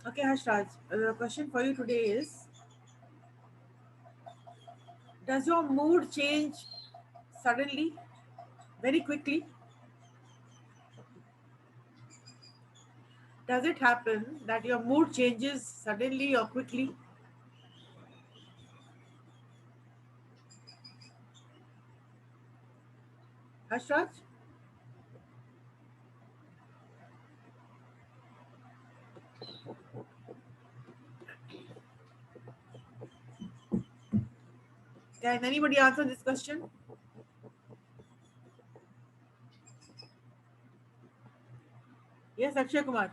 Okay, Hashraj, the question for you today is, does your mood change suddenly, very quickly? Does it happen that your mood changes suddenly or quickly? Hashraj? Can anybody answer this question? Yes, Akshay Kumar.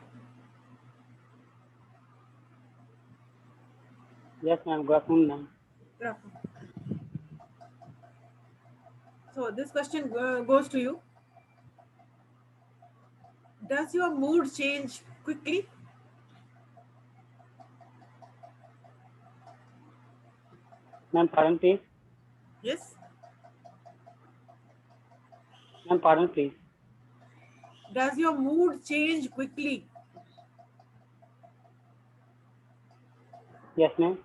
Yes, ma'am. Good afternoon, ma'am. Good afternoon. So this question goes to you. Does your mood change quickly? Ma'am, pardon, please. Yes. Ma'am, pardon, please. Does your mood change quickly? Yes, ma'am.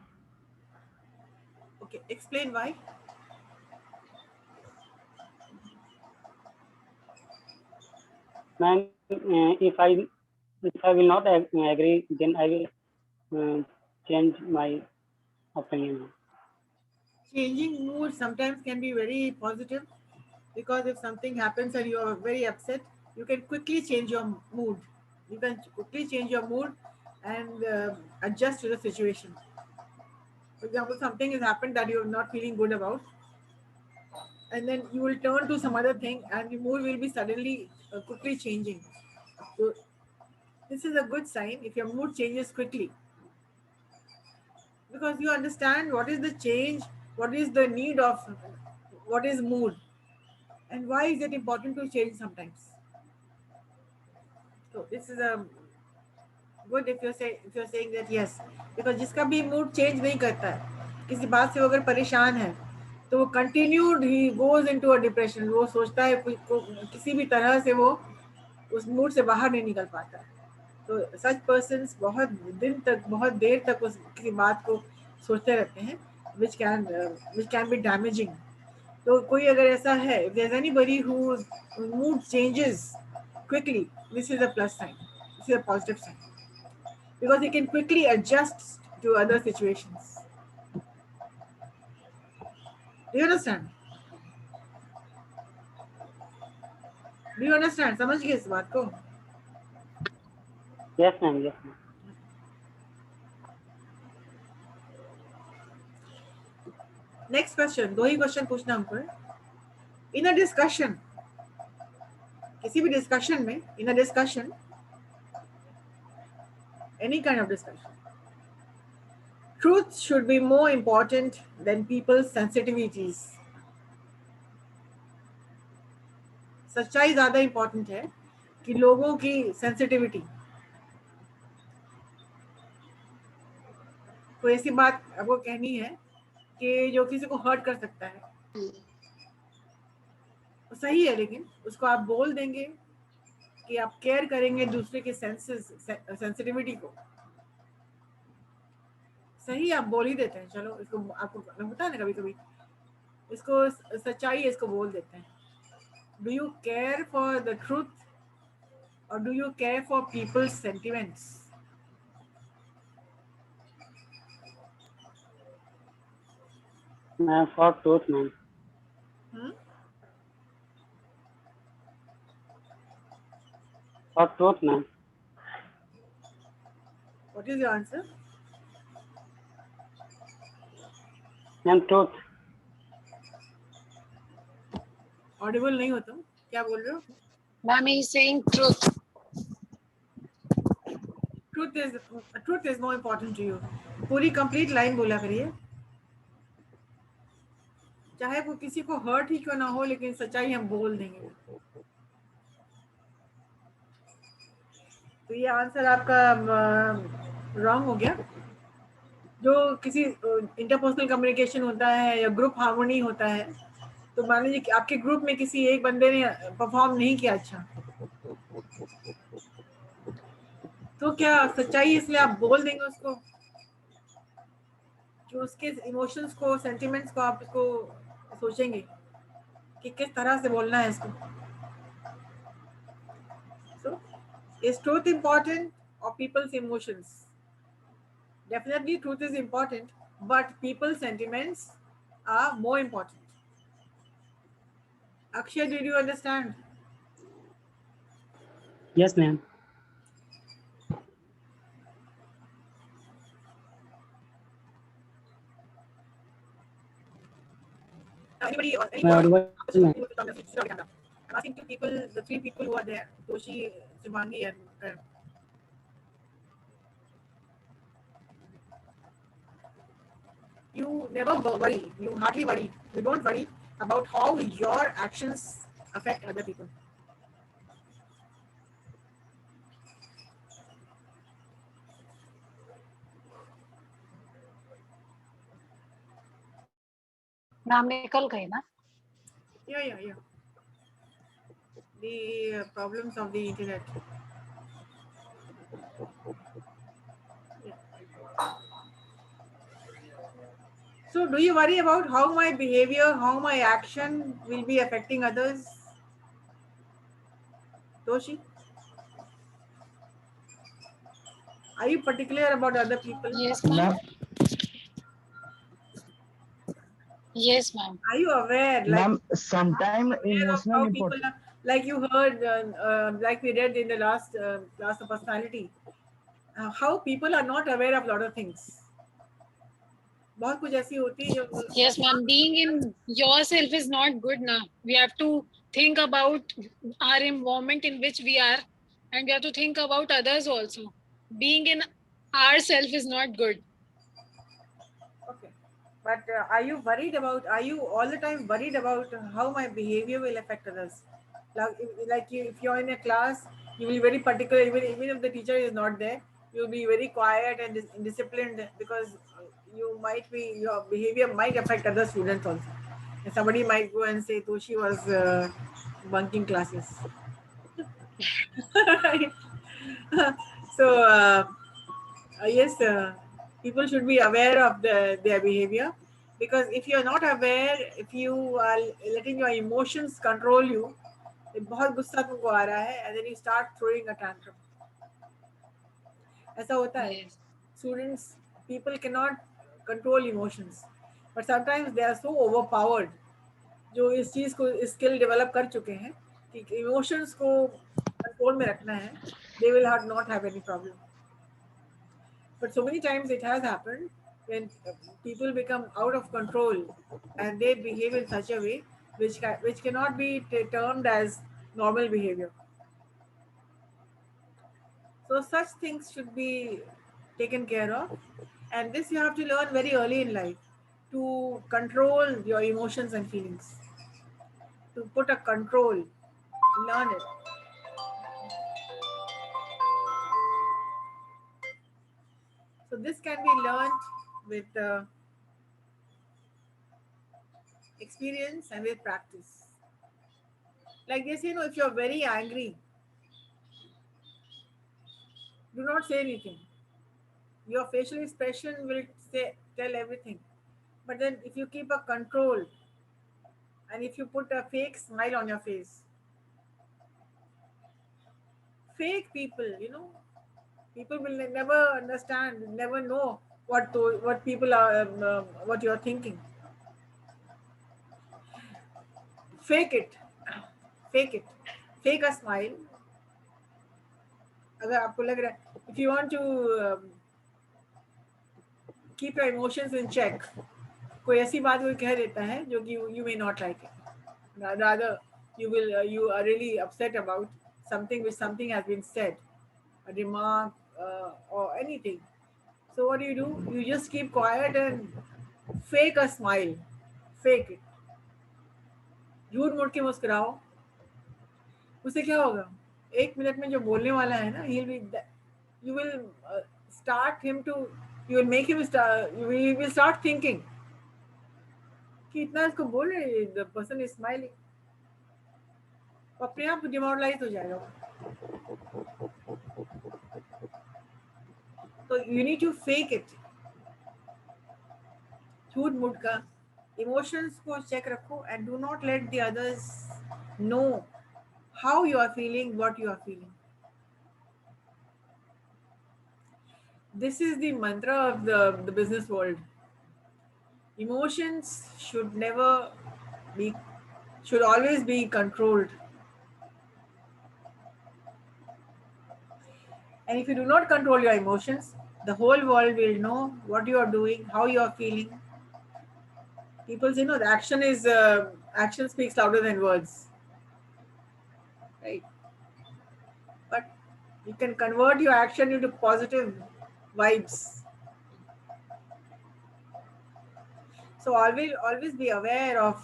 Okay, explain why. Ma'am, if I will not agree, then I will change my opinion. Changing mood sometimes can be very positive, because if something happens and you are very upset, you can quickly change your mood. You can quickly change your mood and adjust to the situation. For example, something has happened that you're not feeling good about, and then you will turn to some other thing, and your mood will be suddenly quickly changing. So this is a good sign if your mood changes quickly, because you understand what is the change, what is the need of, what is mood, and why is it important to change sometimes. So this is a good if you're saying that yes, because जिसका भी mood change नहीं करता है, किसी बात से वो अगर परेशान है, तो वो continued he goes into a depression. वो सोचता है किसी भी तरह से वो उस मूड से बाहर नहीं निकल पाता है. तो सच पर्सन्स बहुत दिन तक, बहुत देर तक उस किसी बात को सोचते रहते हैं, विच कैन बी डैमेजिंग. तो कोई अगर ऐसा है, if there's anybody whose mood changes quickly, this is a plus sign, this is a positive sign, because he can quickly adjust to other situations. Do you understand? Do you understand? समझ गए इस बात को? Yes, ma'am. Yes, ma'am. Next question, दो ही question पूछना हमको है. इन a discussion, किसी भी डिस्कशन में, in a discussion, any kind of discussion, truth should be more important than people's sensitivities. सच्चाई ज्यादा इंपॉर्टेंट है कि लोगों की सेंसिटिविटी. कोई ऐसी बात आपको कहनी है कि जो किसी को हर्ट कर सकता है, वो सही है, लेकिन उसको आप बोल देंगे कि आप केयर करेंगे दूसरे के सेंसिटिविटी को. सही, आप बोल ही देते हैं, चलो इसको, आपको होता है ना कभी कभी, इसको सच्चाई है, इसको बोल देते हैं. Do you care for the truth और do you care for people's sentiments? Ma'am, for truth, ma'am. For truth, ma'am. What is your answer? Ma'am, truth. Audible नहीं हो तुम, क्या बोल रहे हो? Ma'am, he's saying truth. Truth is more important to you. पूरी complete line बोला करिए, चाहे वो किसी को हर्ट ही क्यों ना हो, लेकिन सच्चाई हम बोल देंगे. तो ये आंसर आपका रॉन्ग हो गया. जो किसी इंटरपर्सनल कम्युनिकेशन होता है या ग्रुप हार्मोनी होता है, तो मान लीजिए कि आपके ग्रुप में किसी एक बंदे ने परफॉर्म नहीं किया अच्छा, तो वो क्या सच्चाई, इसलिए आप बोल देंगे उसको, जो उसके इमोशंस को, सेंटिमेंट्स को आप इसको सोचेंगे कि किस तरह से बोलना है इसको. So, is truth important or people's emotions? Definitely truth is important, but people's sentiments are more important. Akshay, did you understand? Yes, ma'am. Anybody or My anybody? audible, ma'am. I'm asking two people, the three people who are there, Toshi, Shivangi, and Karan. You never worry, you hardly worry, you don't worry about how your actions affect other people. Ma'am निकल गई ना? Yeah. The problems of the internet. Yeah. So, do you worry about how my behavior, how my action will be affecting others? Toshi, are you particular about other people? Yes, ma'am. Ma'am, Yes, ma'am. Are you aware? ma'am, sometime Aware of emotional how import. people are, like you heard, like we read in the last class of personality, how people are not aware of a lot of things. बहुत कुछ ऐसी होती है जो Yes, ma'am. Being in yourself is not good now. We have to think about our environment in which we are, and we have to think about others also. Being in ourself is not good. okay. But are you worried about? Are you all the time worried about how my behavior will affect others? If you're in a class, you will be very particular. Even if the teacher is not there, you'll be very quiet and disciplined because you might be, your behavior might affect other students also. And somebody might go and say, "Toshi was bunking classes." So yes, people should be aware of their behavior, because if you're not aware, if you are letting your emotions control you, बहुत गुस्सा तुमको आ रहा है and then you start throwing a tantrum. ऐसा होता है. Yes. Students, people cannot control emotions, but sometimes they are so overpowered, जो इस चीज को स्किल डेवलप कर चुके हैं कि इमोशंस को कंट्रोल में रखना है, they will not have any problem. But so many times it has happened when people become out of control and they behave in such a way which cannot be termed as normal behavior. So such things should be taken care of, and this you have to learn very early in life, to control your emotions and feelings, to put a control, learn it. So this can be learned with experience and with practice. Like this, if you're very angry, do not say anything. Your facial expression will tell everything. But then if you keep a control and if you put a fake smile on your face, fake people, people will never understand, never know what people are, what you're thinking. Fake it. Fake it. Fake a smile. अगर आपको लग रहा है, if you want to keep your emotions in check, कोई ऐसी बात कोई कह देता है जो कि you may not like it. Rather, you are really upset about something has been said, a remark or anything. So what do? You just keep quiet and fake a smile. Fake it. झूठ मूठ के मुस्कुराओ. उससे क्या होगा? 1 minute में जो बोलने वाला है ना, you will start him to, you will make him start, you will start thinking कि इतना इसको बोल रहे, the person is smiling. अपने आप डिमोरलाइज हो जाएगा. तो you need to fake it. झूठ मूठ का इमोशंस को चेक रखो and do not let the others know how you are feeling, what you are feeling. This is the mantra of the business world. Emotions should never be, should always be controlled. And if you do not control your emotions, the whole world will know what you are doing, how you are feeling. People say, no, the action speaks louder than words. Right? But you can convert your action into positive vibes. So always be aware of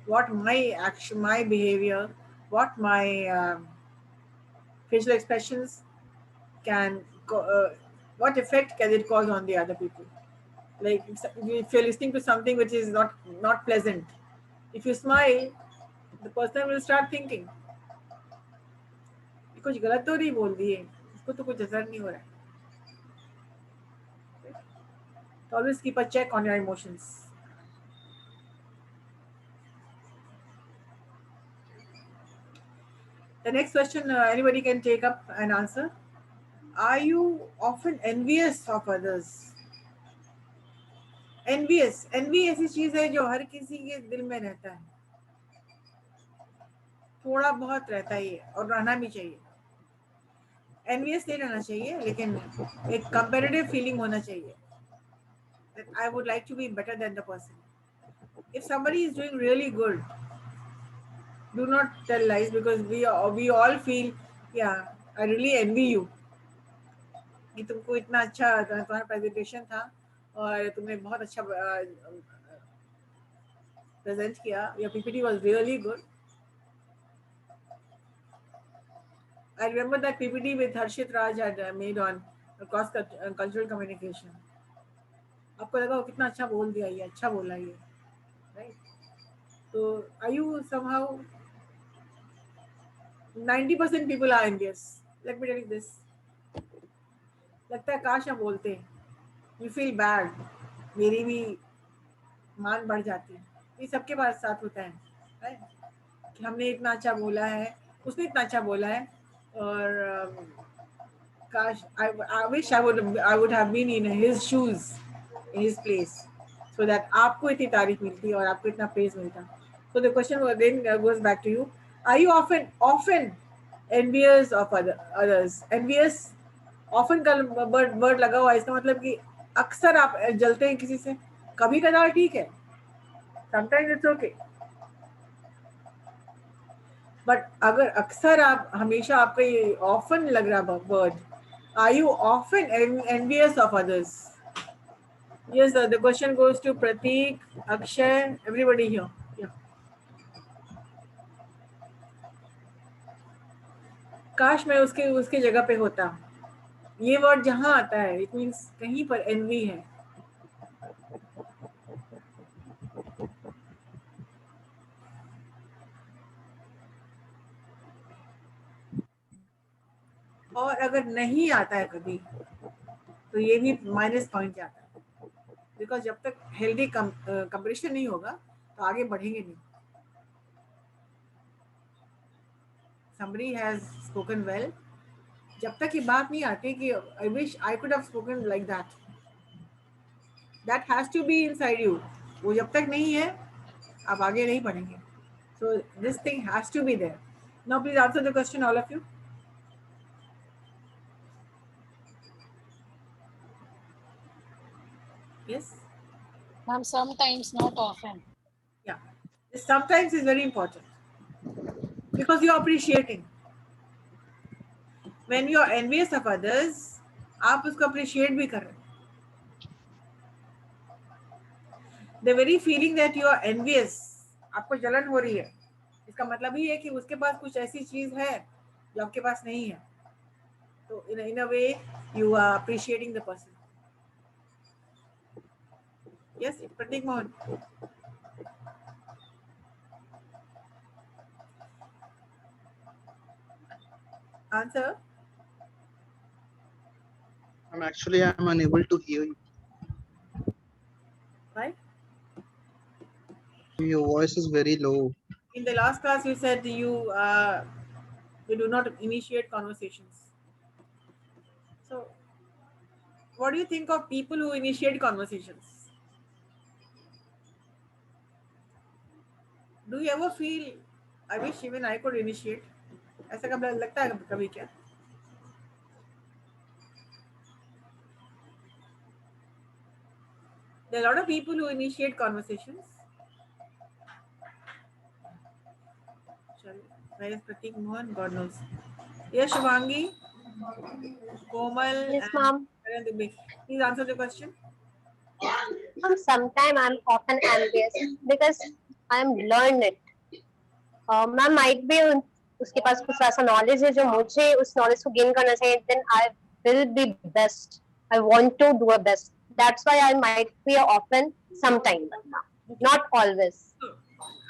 what my action, my behavior, what my facial expressions can, what effect can it cause on the other people. Like if you're listening to something which is not pleasant, if you smile, the person will start thinking, ये कुछ गलत तो नहीं बोल दिए, इसको तो कुछ असर नहीं हो रहा है. So always keep a check on your emotions. The next question anybody can take up and answer. Are you often envious of others? Envy ऐसी चीज है जो हर किसी के दिल में रहता है, थोड़ा बहुत रहता ही है और रहना भी चाहिए. एनवियस नहीं रहना चाहिए, लेकिन एक कंपेरेटिव फीलिंग होना चाहिए that I would like to be better than the person. If somebody is doing really good, do not tell lies, because we all feel, yeah, I really envy you कि तुमको इतना अच्छा तुम्हारा presentation था और तुमने बहुत अच्छा प्रेजेंट किया, your PPT was really good. I remember that PPT with Harshit Raj had made on cross cultural communication. आपको लगा वो कितना अच्छा बोल दिया, ये अच्छा बोला ये, right? So are you somehow 90% people are envious. Let me tell you this. लगता है काश हम बोलते, you feel bad, मेरी भी मान बढ़ जाती है. ये सबके पास साथ होता है, right? कि हमने इतना अच्छा बोला है, उसने इतना अच्छा बोला है, और काश I wish I would have been in his shoes, in his place, so that आपको इतनी तारीफ मिलती और आपको इतना praise मिलता. So the question again goes back to you. Are you often envious of others? Envious often का word लगा हुआ है, इसका मतलब कि अक्सर आप जलते हैं किसी से. कभी कदार ठीक है, sometimes it's okay. बट अगर अक्सर आप हमेशा आपका ये ऑफन लग रहा word, are you often envious of others? Yes, the question goes to Prateek, Akshay, everybody here. काश मैं उसके जगह पे होता. ये वर्ड जहां आता है इट मीन्स कहीं पर एनवी है. और अगर नहीं आता है कभी, तो ये भी माइनस पॉइंट जाता है, बिकॉज जब तक हेल्दी कंपटीशन नहीं होगा तो आगे बढ़ेंगे नहीं. Somebody has spoken well. जब तक ये बात नहीं आती कि I wish I could have spoken like that, that has to be inside you. वो जब तक नहीं है आप आगे नहीं बढ़ेंगे. So this thing has to be there. Now please answer the question, all of you. Yes. Ma'am, sometimes, not often. Yeah. This sometimes is very important because you are appreciating. When you are envious of others, आप उसको appreciate भी कर रहे हैं. The very feeling that you are envious, आपको जलन हो रही है, इसका मतलब ही है कि उसके पास कुछ ऐसी चीज है जो आपके पास नहीं है. तो in a way you are appreciating the person. Yes, Pratik Mohan. Answer. I'm unable to hear you. Right? Your voice is very low. In the last class, you said you do not initiate conversations. So, what do you think of people who initiate conversations? Do you ever feel, I wish even I could initiate? ऐसा कब लगता है कभी क्या? There are a lot of people who initiate conversations. Where is Pratik Mohan? God knows. Yes, Shivangi, Komal, Yes, and ma'am. Karan Dubey. Please answer the question. Sometimes I'm often envious because I'm learned it. Ma'am might be उसके पास कुछ ऐसा knowledge है जो मुझे उस knowledge को gain करना चाहिए. Then I will be best. I want to do a best. That's why I might be often sometime, not always.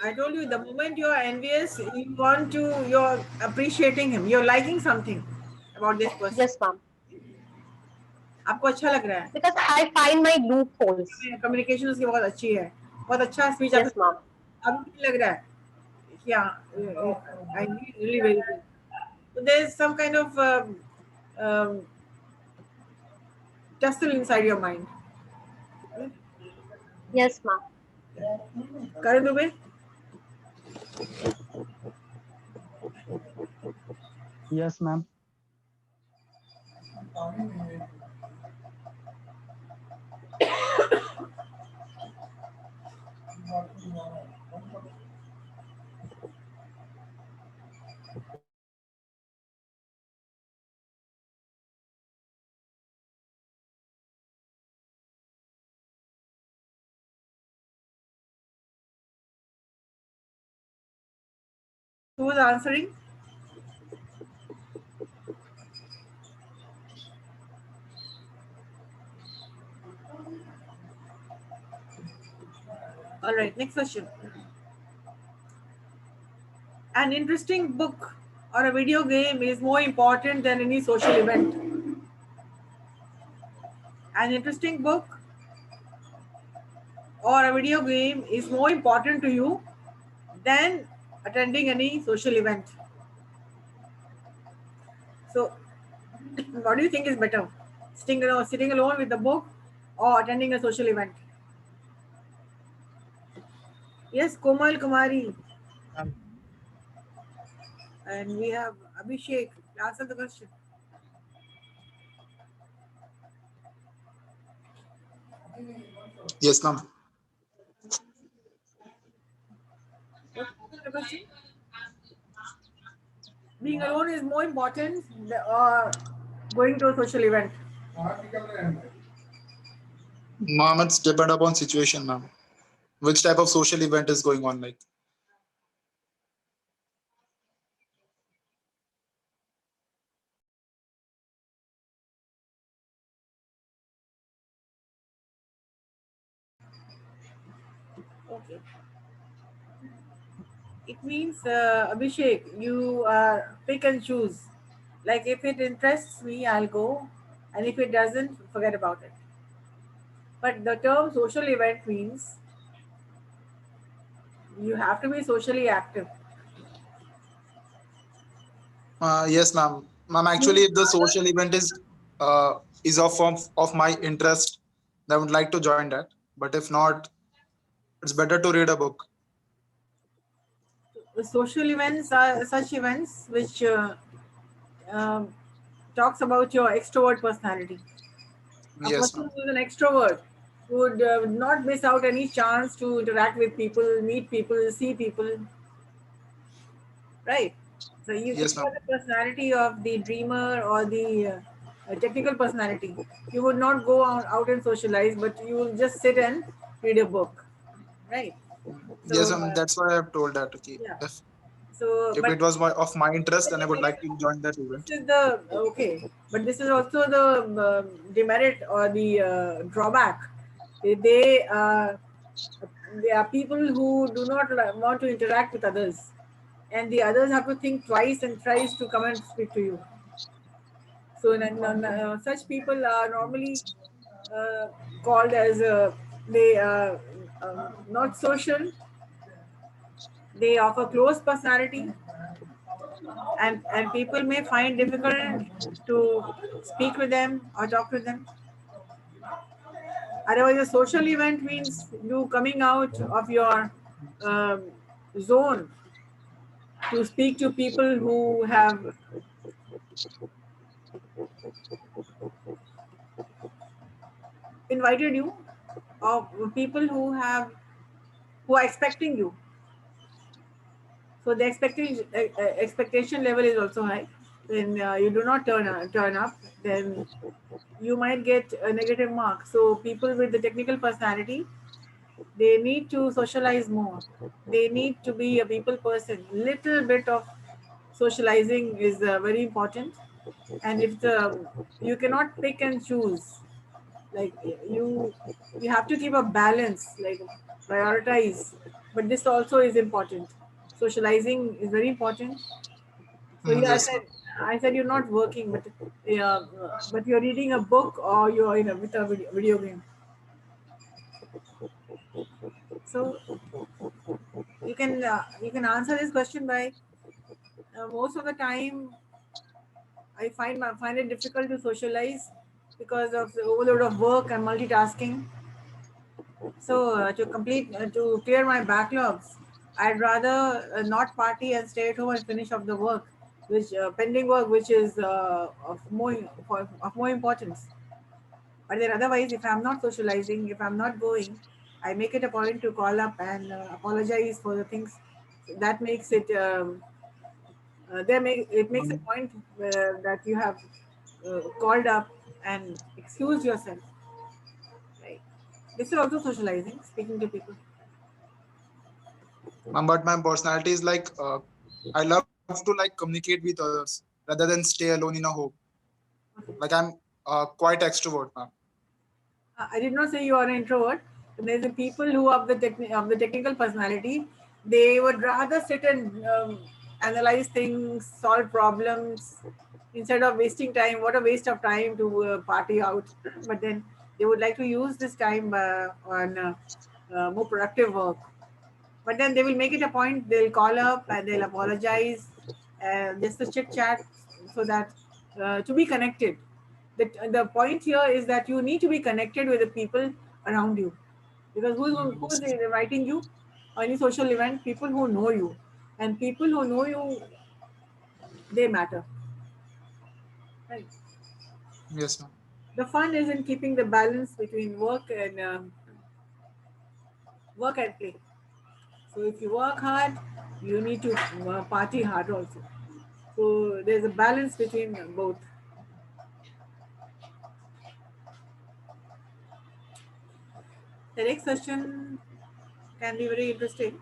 I told you the moment you're envious, you're appreciating him, you're liking something about this person. Yes, ma'am. आपको अच्छा लग रहा है. Because I find my loopholes. Communication उसकी बहुत अच्छी है, बहुत अच्छा speech. Yes, ma'am. अब मुझे लग रहा है, yeah, I really very good. So there's some kind of tussle inside your mind. Yes, ma'am. Karan Dubey? Yes, ma'am. Who was answering? All right, next question. An interesting book or a video game is more important than any social event. An interesting book or a video game is more important to you than attending any social event. So, what do you think is better? Sitting alone with the book or attending a social event? Yes, Komal Kumari. And we have Abhishek. Answer the question. Yes, ma'am. What's the question? Being alone is more important or going to a social event? Ma'am, it's depend upon situation, ma'am. Which type of social event is going on, like? Okay. It means, Abhishek, you pick and choose. Like if it interests me, I'll go. And if it doesn't, forget about it. But the term social event means you have to be socially active. Yes, ma'am. Ma'am, actually, if the social event is of my interest, I would like to join that. But if not, it's better to read a book. The social events are such events which um, talks about your extrovert personality. A Yes, person ma'am. who is an extrovert would not miss out any chance to interact with people, meet people, see people. Right. So you Yes, think about ma'am. the personality of the dreamer or the technical personality. You would not go out and socialize, but you will just sit and read a book. Right. Yes, So ma'am. That's why I have told that. Okay. yeah. If So if but it was of my interest, then I would like to join that event. this is the okay, but this is also the demerit or the drawback. They are people who do not want to interact with others, and the others have to think twice and thrice to come and speak to you. So such people are normally called as they not social. They offer closed personality, and people may find difficult to speak with them or talk to them. Otherwise, a social event means you coming out of your um, zone to speak to people who have invited you, or people who are expecting you. So the expectation level is also high. When you do not turn up, then you might get a negative mark. So people with the technical personality, they need to socialize more. They need to be a people person. Little bit of socializing is very important. And if you cannot pick and choose, like you have to keep a balance, like prioritize. But this also is important. Socializing is very important. So yeah, Yes, ma'am. I said you're not working, but yeah, but you're reading a book or you're in with a video game. So you can answer this question by most of the time I find it difficult to socialize because of the overload of work and multitasking. So to clear my backlogs, I'd rather not party and stay at home and finish off the work, which pending work, which is of more importance. But then otherwise, if I'm not socializing, if I'm not going, I make it a point to call up and apologize for the things. That makes it it makes a point that you have called up and excused yourself. Right. This is also socializing, speaking to people. Ma'am, but my personality is like I love to like communicate with others rather than stay alone in a home. Like I'm quite extrovert, ma'am. I did not say you are an introvert. There's the people who have of the technical personality. They would rather sit and analyze things, solve problems, instead of wasting time. What a waste of time to party out. But then they would like to use this time on more productive work. But then they will make it a point. They'll call up and they'll apologize, just a chit chat, so that to be connected. The point here is that you need to be connected with the people around you, because who's inviting you on any social event? People who know you, and people who know you, they matter, right? Yes, ma'am. The fun is in keeping the balance between work and play. So if you work hard, you need to party hard also. So there's a balance between both. The next question can be very interesting.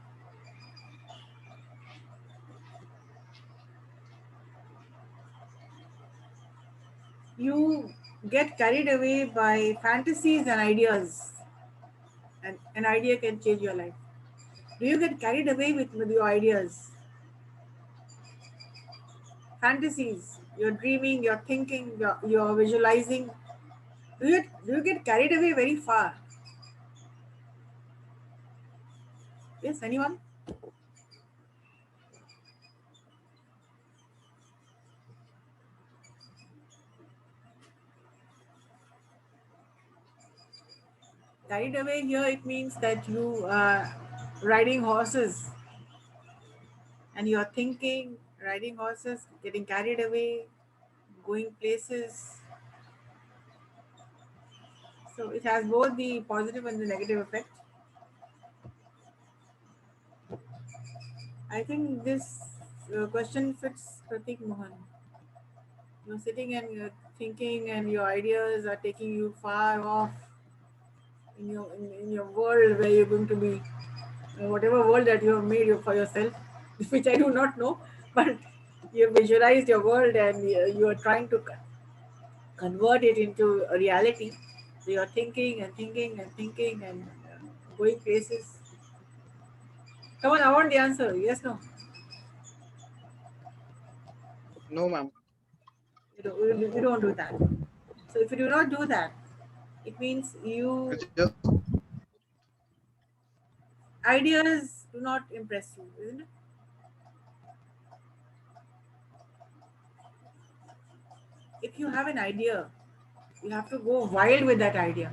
You get carried away by fantasies and ideas, and an idea can change your life. Do you get carried away with your ideas? Fantasies, you're dreaming, you're thinking, you're visualizing. Do you get carried away very far? Yes, anyone? Carried away here, it means that you are riding horses and you're thinking, riding horses, getting carried away, going places. So it has both the positive and the negative effect. I think this question fits Pratik Mohan. You're sitting and you're thinking, and your ideas are taking you far off in your world where you're going to be, whatever world that you have made for yourself, which I do not know, but you visualized your world and you are trying to convert it into a reality. So you're thinking and thinking and thinking and going places. Come on, I want the answer. Yes, no. No, ma'am. You don't do that. So if you do not do that, it means you Just ideas do not impress you, isn't it? If you have an idea, you have to go wild with that idea.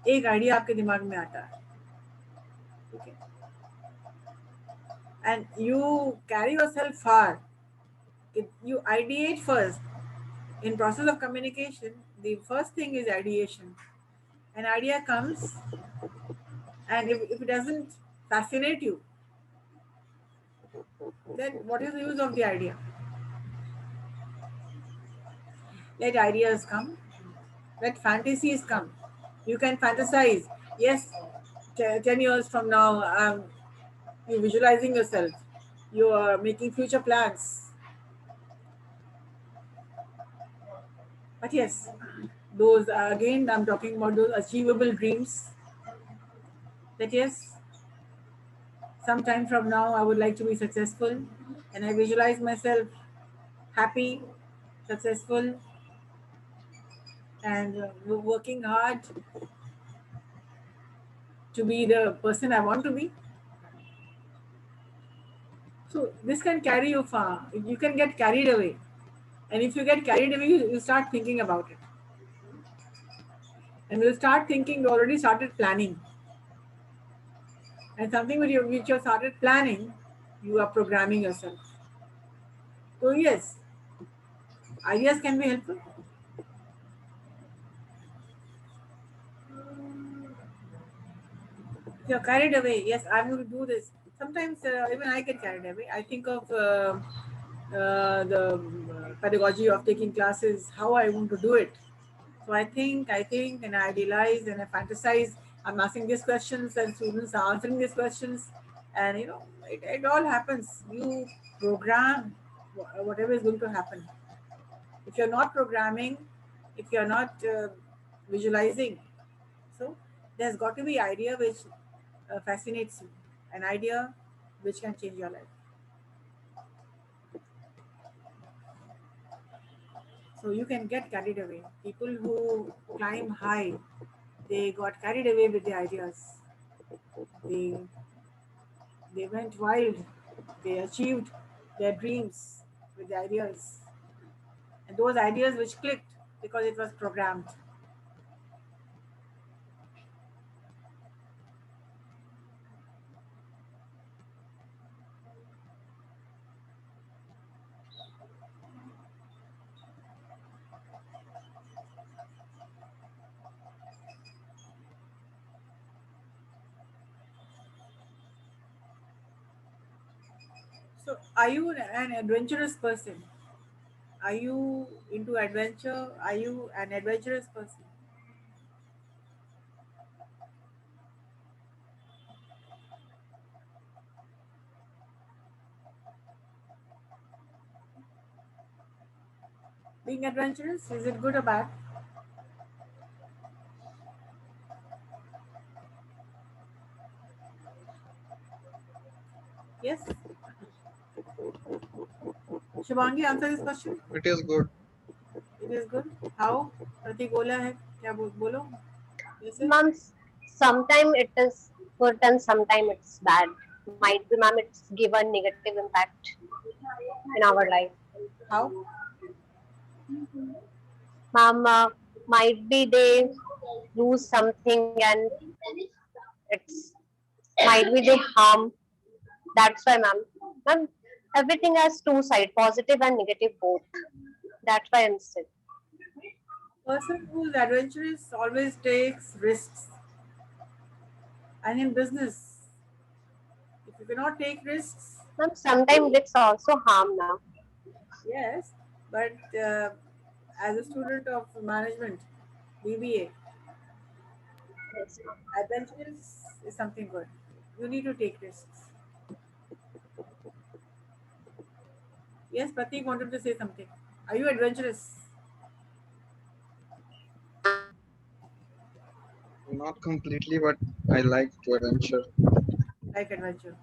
एक idea आपके दिमाग में आता है, ठीक है, and you carry yourself far. You ideate first. In process of communication, the first thing is ideation. An idea comes, and if it doesn't fascinate you, then what is the use of the idea? Let ideas come, let fantasies come. You can fantasize. Yes, 10 years from now, you're visualizing yourself. You are making future plans. But yes, those again, I'm talking about those achievable dreams. That yes, sometime from now, I would like to be successful, and I visualize myself happy, successful, and working hard to be the person I want to be. So this can carry you far. You can get carried away. And if you get carried away, you start thinking about it. And you start thinking, you already started planning. And something which you started planning, you are programming yourself. So yes, ideas can be helpful. If you're carried away, yes, I'm going to do this. Sometimes even I get carried away. I think of the pedagogy of taking classes, how I want to do it. So I think, and I idealize and I fantasize. I'm asking these questions, and students are answering these questions, and it all happens. You program whatever is going to happen. If you're not programming, if you're not visualizing, so there's got to be idea which fascinates you, an idea which can change your life. So you can get carried away. People who climb high, they got carried away with the ideas. They went wild. They achieved their dreams with the ideas. And those ideas which clicked because it was programmed. So are you an adventurous person? Are you into adventure? Are you an adventurous person? Being adventurous, is it good or bad? Yes? Shubhangi, answer this question. it is good. It is good. How? Pratik बोला है क्या बोलो? Yes, sir? Ma'am, sometimes it is good and sometimes it's bad. Might be, ma'am, it's given negative impact in our life. How? Ma'am, might be they lose something and it's might be they harm. That's why, ma'am. Ma'am, everything has two sides, positive and negative both. That's why I'm saying. Person who's adventurous always takes risks. And in business, if you cannot take risks, Ma'am, sometimes it's also harm now. yes, but as a student of management, BBA, Yes, ma'am. adventurous is something good. You need to take risks. Yes, Pratik wanted to say something. Are you adventurous? Not completely, but I like to adventure. Like adventure.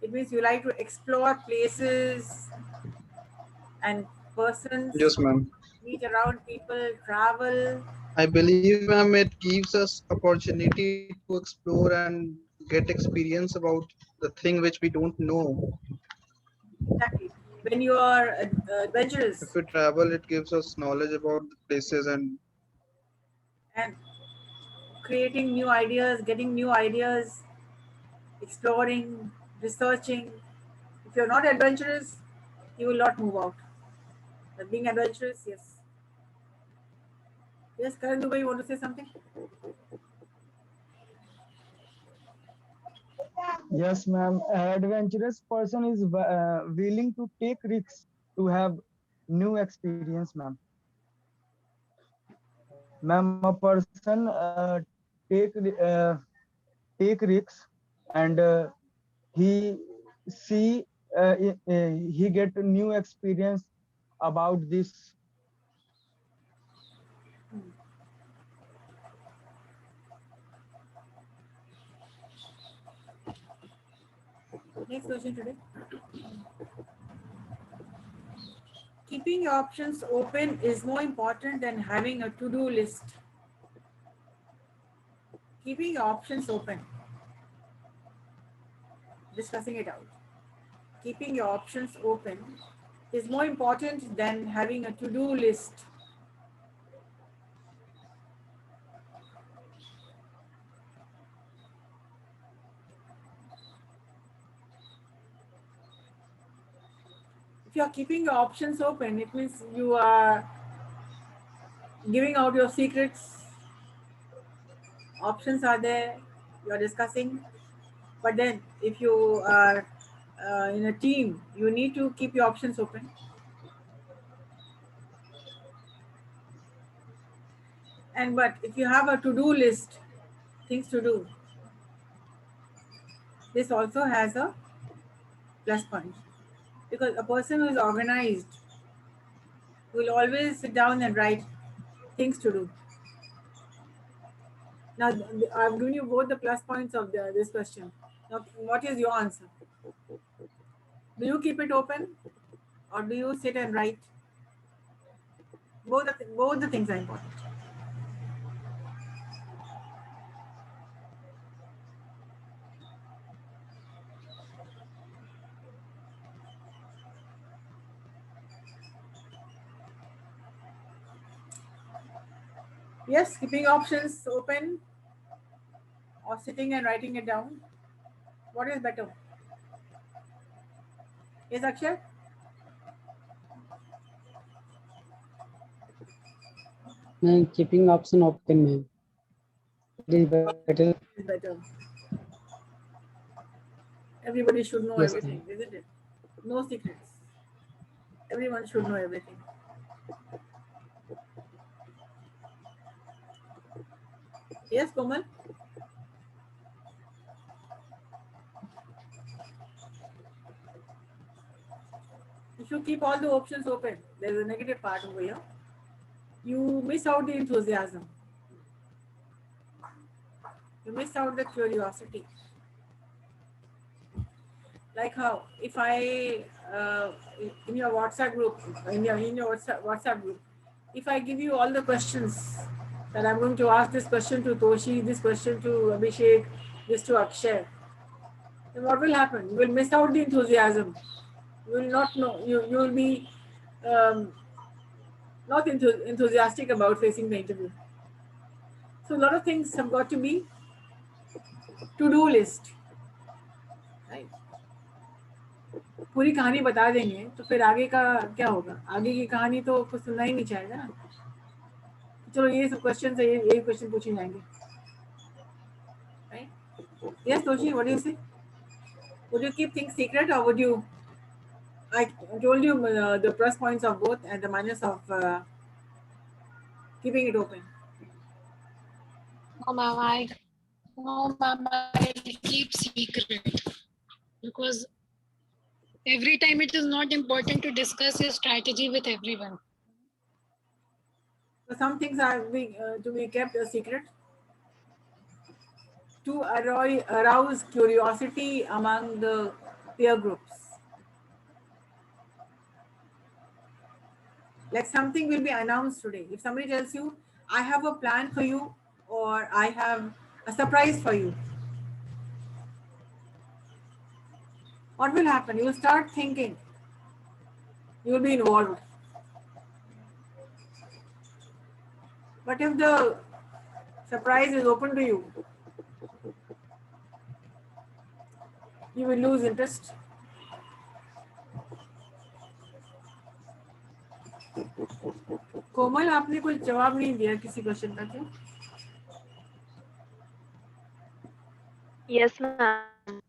It means you like to explore places and persons, Yes, ma'am. meet around people, travel. I believe, ma'am, it gives us opportunity to explore and get experience about the thing which we don't know. Exactly. When you are If adventurous we travel, it gives us knowledge about the places and and creating new ideas, getting new ideas, exploring, researching. If you're not adventurous, you will not move out. But being adventurous, yes. Yes, Karan Dubai, you want to say something? Yes, ma'am. Adventurous person is willing to take risks to have new experience, ma'am. Ma'am, a person take take risks and he see he get new experience about this. Next question today. Keeping your options open is more important than having a to-do list. Keeping your options open. Discussing it out. Keeping your options open is more important than having a to-do list. If you are keeping your options open, it means you are giving out your secrets. Options are there, you are discussing. But then, if you are in a team, you need to keep your options open. And but if you have a to-do list, things to do, this also has a plus point, because a person who is organized will always sit down and write things to do. Now, I've given you both the plus points of this question. Now, what is your answer? Do you keep it open, or do you sit and write? Both the things are important. Yes, keeping options open or sitting and writing it down. What is better? Yes, Akshay? Man, keeping option open, man. It is better. Is better. Everybody should know Yes, everything, ma'am. isn't it? No secrets. Everyone should know everything. Yes, Komal? If you keep all the options open, there's a negative part over here. You miss out the enthusiasm. You miss out the curiosity. Like how if I in your WhatsApp group, in your WhatsApp group, if I give you all the questions that I'm going to ask, this question to Toshi, this question to Abhishek, this to Akshay, then what will happen? You will miss out the enthusiasm. You will not know. You will be um, not enthusiastic about facing the interview. So a lot of things have got to be to-do list. Right? पूरी कहानी बता देंगे तो फिर आगे का क्या होगा? आगे की कहानी तो कुछ सुनना ही नहीं चाहेगा ना. चलो ये सब क्वेश्चन है, ये क्वेश्चन पूछे जाएंगे. Right? Yes, Toshi, what do you say? Would you keep things secret, or would you? I told you the plus points of both and the minus of keeping it open. No, ma'am, I keep secret because every time it is not important to discuss your strategy with everyone. So some things are to be kept a secret to arouse curiosity among the peer groups. Like something will be announced today. If somebody tells you, I have a plan for you, or I have a surprise for you, what will happen? You will start thinking, you will be involved. But if the surprise is open to you, you will lose interest. कोमल, आपने कोई जवाब नहीं दिया किसी question का क्या? Yes, ma'am.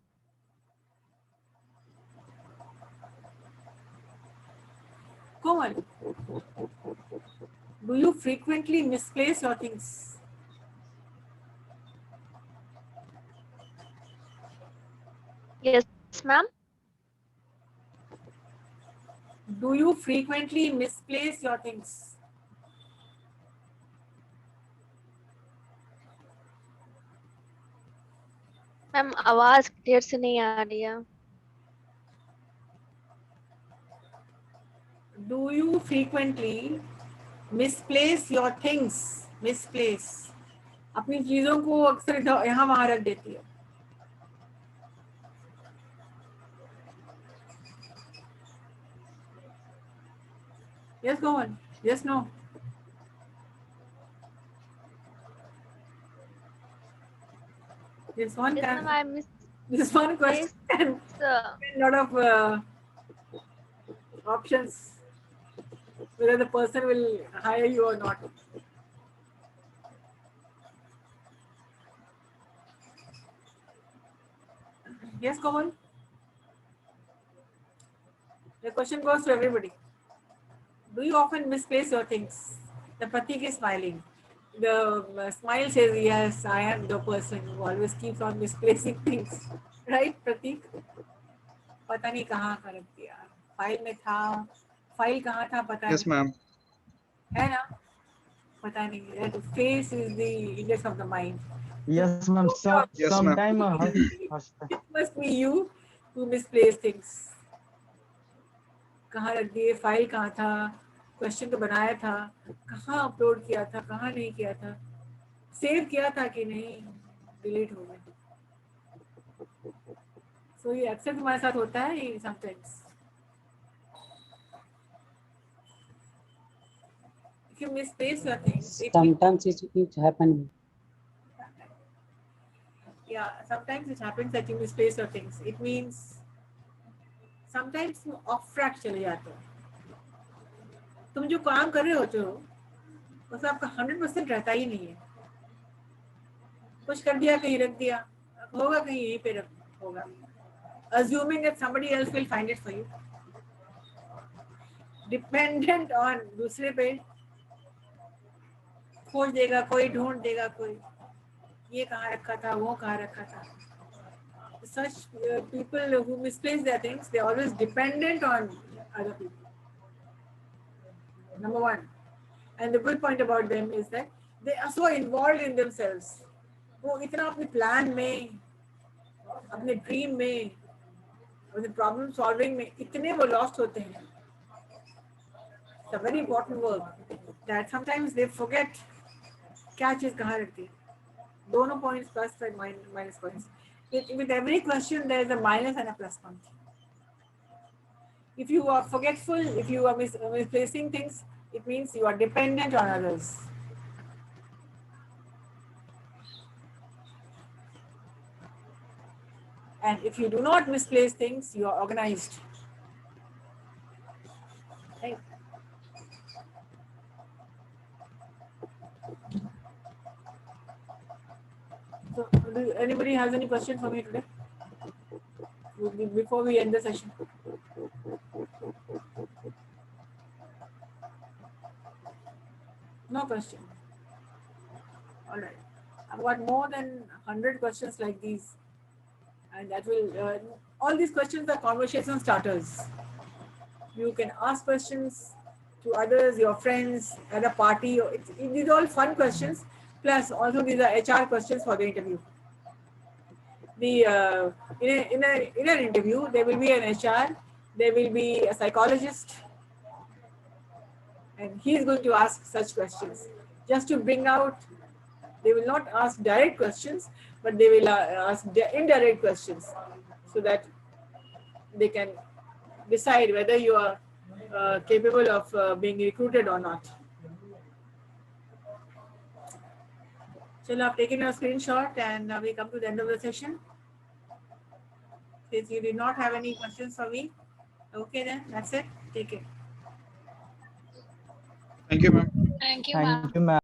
Komal, do you frequently misplace your things? Yes, ma'am. Do you frequently misplace your things? Ma'am आवाज clear से नहीं आ रही है. Do you frequently misplace your things? Misplace. अपनी चीजों को अक्सर यहाँ वहां रख देती है. Yes, go on. Yes, no. This one Yes, can. ma'am. I miss This one question. uh, A lot of options. Whether the person will hire you or not. Yes, Komal. The question goes to everybody. Do you often misplace your things? The Pratik is smiling. The smile says, yes, I am the person who always keeps on misplacing things. Right, Pratik? पता नहीं कहाँ कर रख दिया. File में था. File कहाँ था पता Yes, नहीं. ma'am. है ना? पता नहीं. That face is the index of the mind. Yes, ma'am. Yes, ma'am. Sometime It must be you who misplace things. कहाँ रख दिए, फाइल कहाँ था, क्वेश्चन तो बनाया था, कहाँ अपलोड किया था, कहाँ नहीं किया था, सेव किया था कि नहीं, डिलीट हो गया. सो ये अक्सर तुम्हारे साथ होता है sometimes. If you misplace your things, Sometimes it's happening. Yeah, sometimes it happens that you misplace your things. It means sometimes तुम off track चले जाते हो. तुम जो काम कर रहे होते हो उसमें आपका 100% रहता ही नहीं है. कुछ कर दिया, कहीं रख दिया, होगा कहीं यहीं पे होगा. Assuming that somebody else will find it for you. Dependent on दूसरे पे, खोज देगा कोई, ढूंढ देगा कोई, ये कहाँ रखा था, वो कहाँ रखा था. Such people who misplace their things, they are always dependent on other people. Number one. And the good point about them is that they are so involved in themselves. वो इतना अपने प्लान में, अपने ड्रीम में, अपने problem solving में इतने वो लॉस्ट होते हैं. It's a very important work that sometimes they forget क्या चीज कहाँ रखती है. दोनों points plus and minus points. With every question there is a minus and a plus point. If you are forgetful, if you are misplacing things, it means you are dependent on others. And if you do not misplace things, you are organized. Right? So, anybody has any question for me today? Before we end the session. No question. All right. I've got more than 100 questions like these. And that will, all these questions are conversation starters. You can ask questions to others, your friends, at a party. These are all fun questions. Plus, also these are HR questions for the interview. In an interview, there will be an HR, there will be a psychologist, and he is going to ask such questions just to bring out. They will not ask direct questions, but they will ask indirect questions so that they can decide whether you are capable of being recruited or not. Chalo, I've taken your screenshot and we come to the end of the session. Since you did not have any questions for me, okay then, that's it. Take care. Thank you, ma'am. Thank you, ma'am. Thank you, ma'am.